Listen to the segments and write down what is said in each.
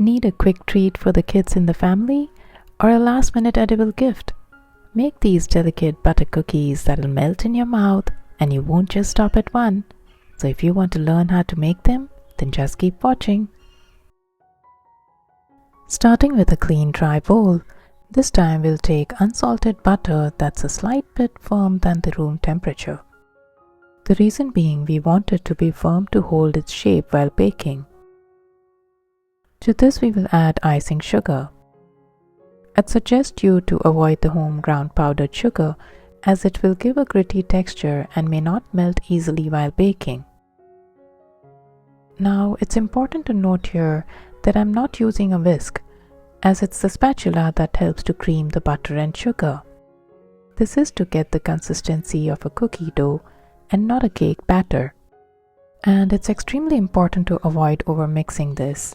Need a quick treat for the kids in the family or a last-minute edible gift? Make these delicate butter cookies that'll melt in your mouth and you won't just stop at one. So if you want to learn how to make them, then just keep watching. Starting with a clean dry bowl, this time we'll take unsalted butter that's a slight bit firm than the room temperature. The reason being we want it to be firm to hold its shape while baking. To this we will add icing sugar. I'd suggest you to avoid the home ground powdered sugar as it will give a gritty texture and may not melt easily while baking. Now it's important to note here that I'm not using a whisk as it's the spatula that helps to cream the butter and sugar. This is to get the consistency of a cookie dough and not a cake batter. And it's extremely important to avoid overmixing this.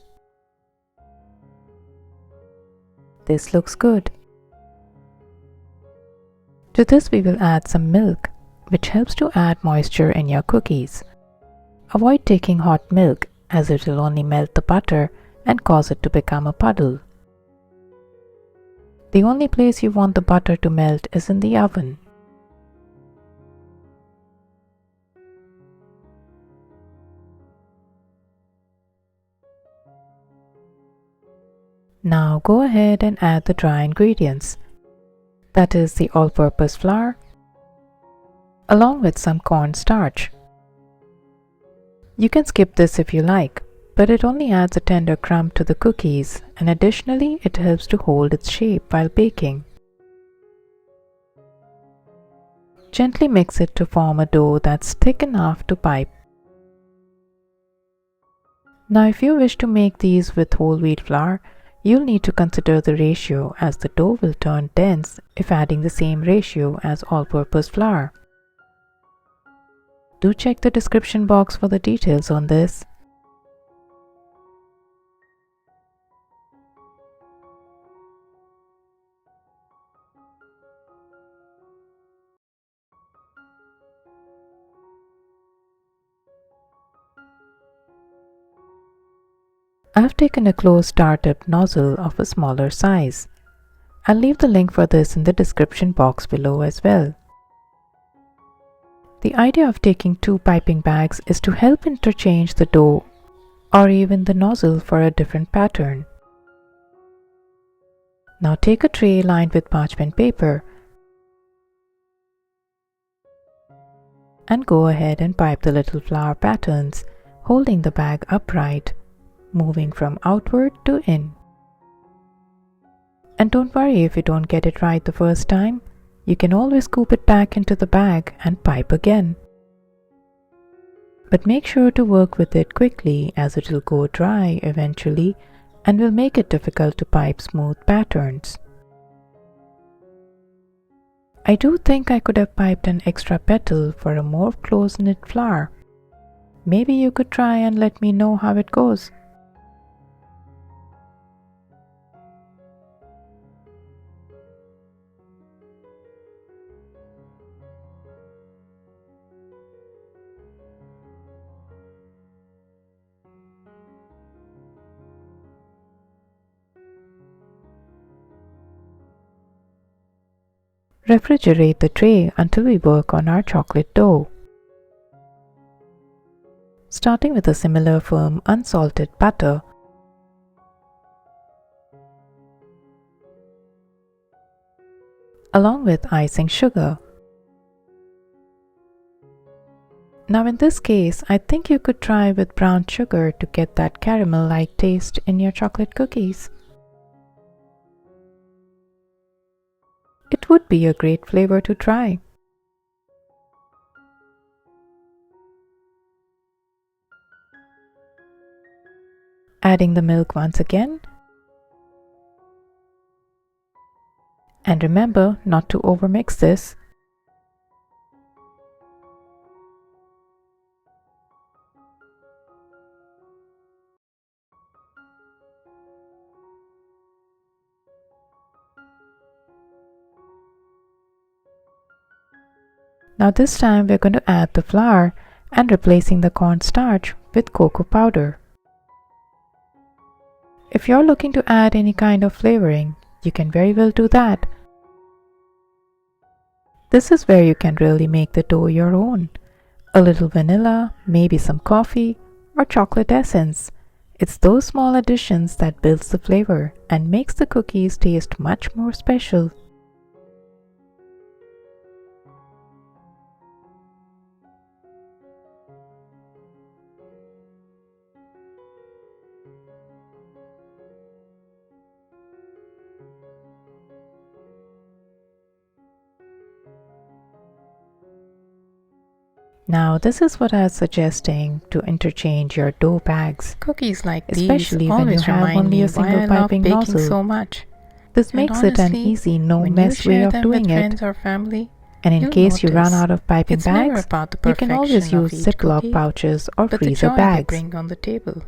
This looks good. To this we will add some milk, which helps to add moisture in your cookies. Avoid taking hot milk as it will only melt the butter and cause it to become a puddle. The only place you want the butter to melt is in the oven. Now go ahead and add the dry ingredients, that is the all-purpose flour, along with some cornstarch. You can skip this if you like, but it only adds a tender crumb to the cookies and additionally it helps to hold its shape while baking. Gently mix it to form a dough that's thick enough to pipe. Now if you wish to make these with whole wheat flour, you'll need to consider the ratio as the dough will turn dense if adding the same ratio as all-purpose flour. Do check the description box for the details on this. I've taken a closed star-tipped nozzle of a smaller size. I'll leave the link for this in the description box below as well. The idea of taking two piping bags is to help interchange the dough or even the nozzle for a different pattern. Now take a tray lined with parchment paper and go ahead and pipe the little flower patterns, holding the bag upright, moving from outward to in. And don't worry if you don't get it right the first time, you can always scoop it back into the bag and pipe again. But make sure to work with it quickly as it will go dry eventually and will make it difficult to pipe smooth patterns. I do think I could have piped an extra petal for a more close-knit flower. Maybe you could try and let me know how it goes. Refrigerate the tray until we work on our chocolate dough. Starting with a similar firm unsalted butter, along with icing sugar. Now in this case, I think you could try with brown sugar to get that caramel-like taste in your chocolate cookies. It would be a great flavor to try. Adding the milk once again. And remember not to overmix this. Now this time we're going to add the flour and replacing the cornstarch with cocoa powder. If you're looking to add any kind of flavoring, you can very well do that. This is where you can really make the dough your own. A little vanilla, maybe some coffee, or chocolate essence. It's those small additions that builds the flavor and makes the cookies taste much more special. Now this is what I was suggesting to interchange your dough bags. Cookies like especially these when you always have remind only me a why single I love piping baking nozzle. so much. This And makes it an honestly, easy, no when mess you way share of them doing with it. friends or family, And in you'll case you run notice out of piping it's never bags, about the you can always perfection of use each Ziploc cookie, pouches or but the freezer joy they bags. bring on the table.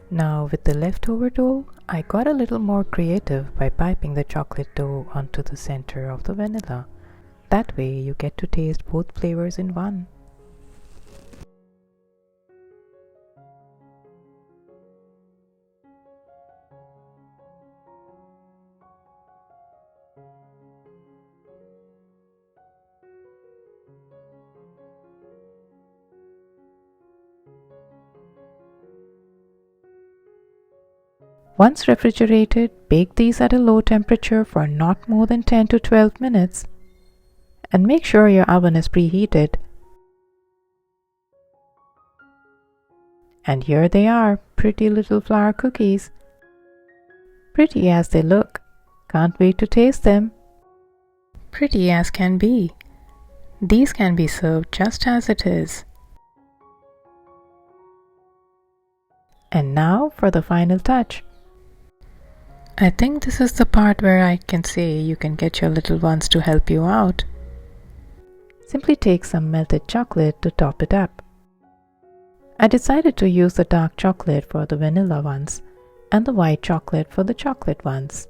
Now with the leftover dough, I got a little more creative by piping the chocolate dough onto the center of the vanilla. That way you get to taste both flavors in one. Once refrigerated, bake these at a low temperature for not more than 10 to 12 minutes. And make sure your oven is preheated. And here they are, pretty little flour cookies. Pretty as they look. Can't wait to taste them. Pretty as can be. These can be served just as it is. And now for the final touch. I think this is the part where I can say you can get your little ones to help you out. Simply take some melted chocolate to top it up. I decided to use the dark chocolate for the vanilla ones and the white chocolate for the chocolate ones.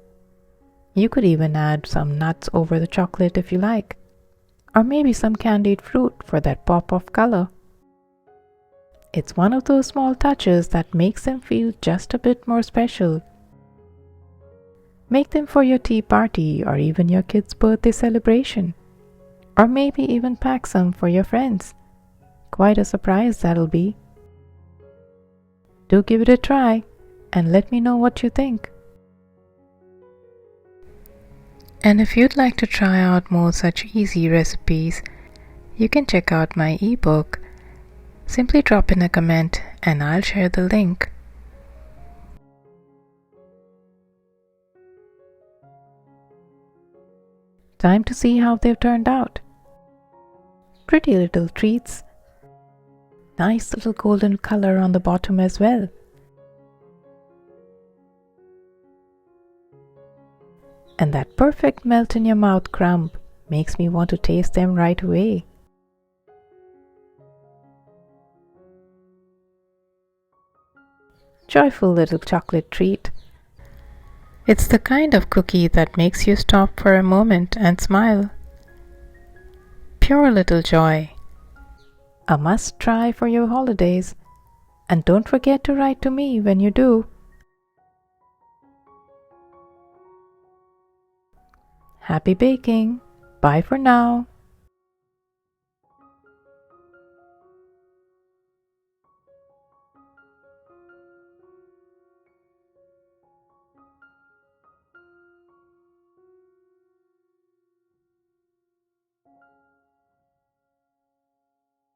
You could even add some nuts over the chocolate if you like, or maybe some candied fruit for that pop of color. It's one of those small touches that makes them feel just a bit more special. Make them for your tea party or even your kid's birthday celebration. Or maybe even pack some for your friends. Quite a surprise that'll be. Do give it a try and let me know what you think. And if you'd like to try out more such easy recipes, you can check out my ebook. Simply drop in a comment and I'll share the link. Time to see how they've turned out. Pretty little treats. Nice little golden color on the bottom as well. And that perfect melt in your mouth crumb makes me want to taste them right away. Joyful little chocolate treat. It's the kind of cookie that makes you stop for a moment and smile. Pure little joy. A must try for your holidays. And don't forget to write to me when you do. Happy baking! Bye for now.